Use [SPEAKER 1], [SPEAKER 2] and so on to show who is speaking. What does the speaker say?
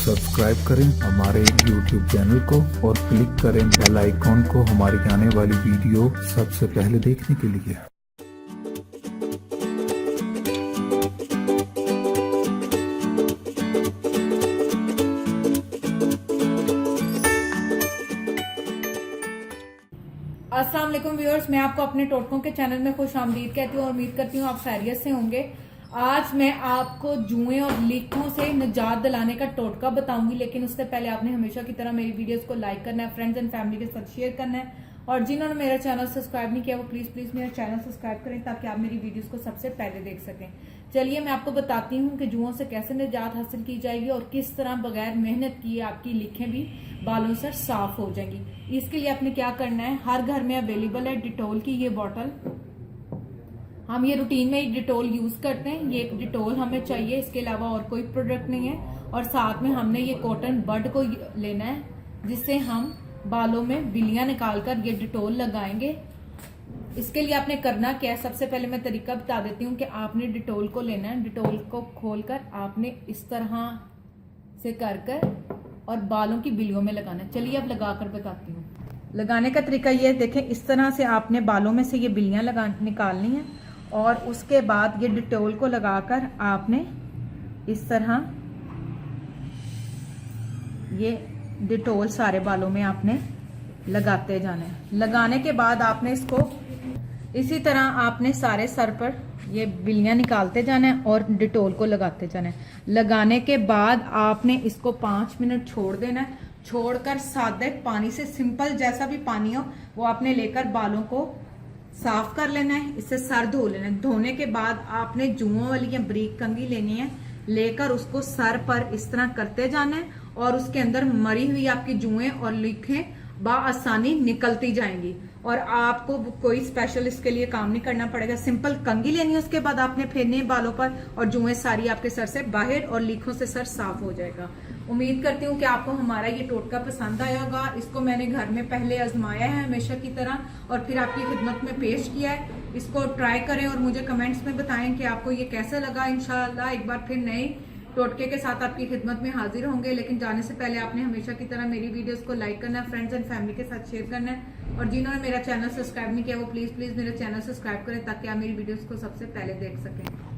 [SPEAKER 1] Subscribe करें हमारे YouTube channel को और क्लिक करें बेल आइकॉन को हमारी आने वाली वीडियो सबसे पहले देखने के लिए।
[SPEAKER 2] अस्सलाम वालेकुम व्यूअर्स, मैं आपको अपने टोटकों के चैनल में खुश आमदीद कहती हूँ और उम्मीद करती हूँ आप खैरियत से होंगे। आज मैं आपको जुएं और लीकों से निजात दिलाने का टोटका बताऊंगी, लेकिन उससे पहले आपने हमेशा की तरह मेरी वीडियोस को लाइक करना है, फ्रेंड्स एंड फैमिली के साथ शेयर करना है और जिन्होंने मेरा चैनल सब्सक्राइब नहीं किया वो प्लीज मेरा चैनल सब्सक्राइब करें ताकि आप मेरी वीडियोस को सबसे पहले देख सकें। चलिए मैं आपको बताती हूँ कि जुओं से कैसे निजात हासिल की जाएगी और किस तरह बगैर मेहनत किए आपकी लीखें भी बालों से साफ हो जाएंगी। इसके लिए आपने क्या करना है, हर घर में अवेलेबल है डिटोल की ये बॉटल। हम ये रूटीन में डिटोल यूज करते हैं, ये एक डिटोल हमें चाहिए, इसके अलावा और कोई प्रोडक्ट नहीं है। और साथ में हमने ये कॉटन बड को लेना है जिससे हम बालों में बिल्लियां निकालकर ये डिटोल लगाएंगे। इसके लिए आपने करना क्या है, सबसे पहले मैं तरीका बता देती हूँ कि आपने डिटोल को लेना है, डिटोल को खोलकर आपने इस तरह से कर और बालों की बिल्लियों में लगाना है। चलिए अब लगाकर बताती हूँ। लगाने का तरीका ये है, देखें इस तरह से आपने बालों में से ये बिल्लियां निकालनी है और उसके बाद ये डिटोल को लगाकर आपने इस तरह ये डिटोल सारे बालों में आपने लगाते जाना है। लगाने के बाद आपने इसको इसी तरह आपने सारे सर पर ये बिल्लियां निकालते जाना है और डिटोल को लगाते जाना है। लगाने के बाद आपने इसको 5 मिनट छोड़ देना है। छोड़कर सादे पानी से, सिंपल जैसा भी पानी हो वो आपने लेकर बालों को साफ कर लेना है, इससे सर धो लेना है। धोने के बाद आपने जुओं वाली या ब्रीक कंघी लेनी है, लेकर उसको सर पर इस तरह करते जाना है और उसके अंदर मरी हुई आपकी जुएं और लीखें बआसानी निकलती जाएंगी और आपको कोई स्पेशल इसके लिए काम नहीं करना पड़ेगा। सिंपल कंघी लेनी है, उसके बाद आपने फेरनी है बालों पर और जुएं सारी आपके सर से बाहर और लीखों से सर साफ हो जाएगा। उम्मीद करती हूँ कि आपको हमारा ये टोटका पसंद आया होगा। इसको मैंने घर में पहले आजमाया है हमेशा की तरह और फिर आपकी खिदमत में पेश किया है। इसको ट्राई करें और मुझे कमेंट्स में बताएं कि आपको ये कैसा लगा। इंशाल्लाह एक बार फिर नए टोटके के साथ आपकी खिदमत में हाजिर होंगे, लेकिन जाने से पहले आपने हमेशा की तरह मेरी वीडियोस को लाइक करना है, फ्रेंड्स एंड फैमिली के साथ शेयर करना है और जिन्होंने मेरा चैनल सब्सक्राइब नहीं किया वो प्लीज मेरा चैनल सब्सक्राइब करें ताकि आप मेरी वीडियोस को सबसे पहले देख सकें।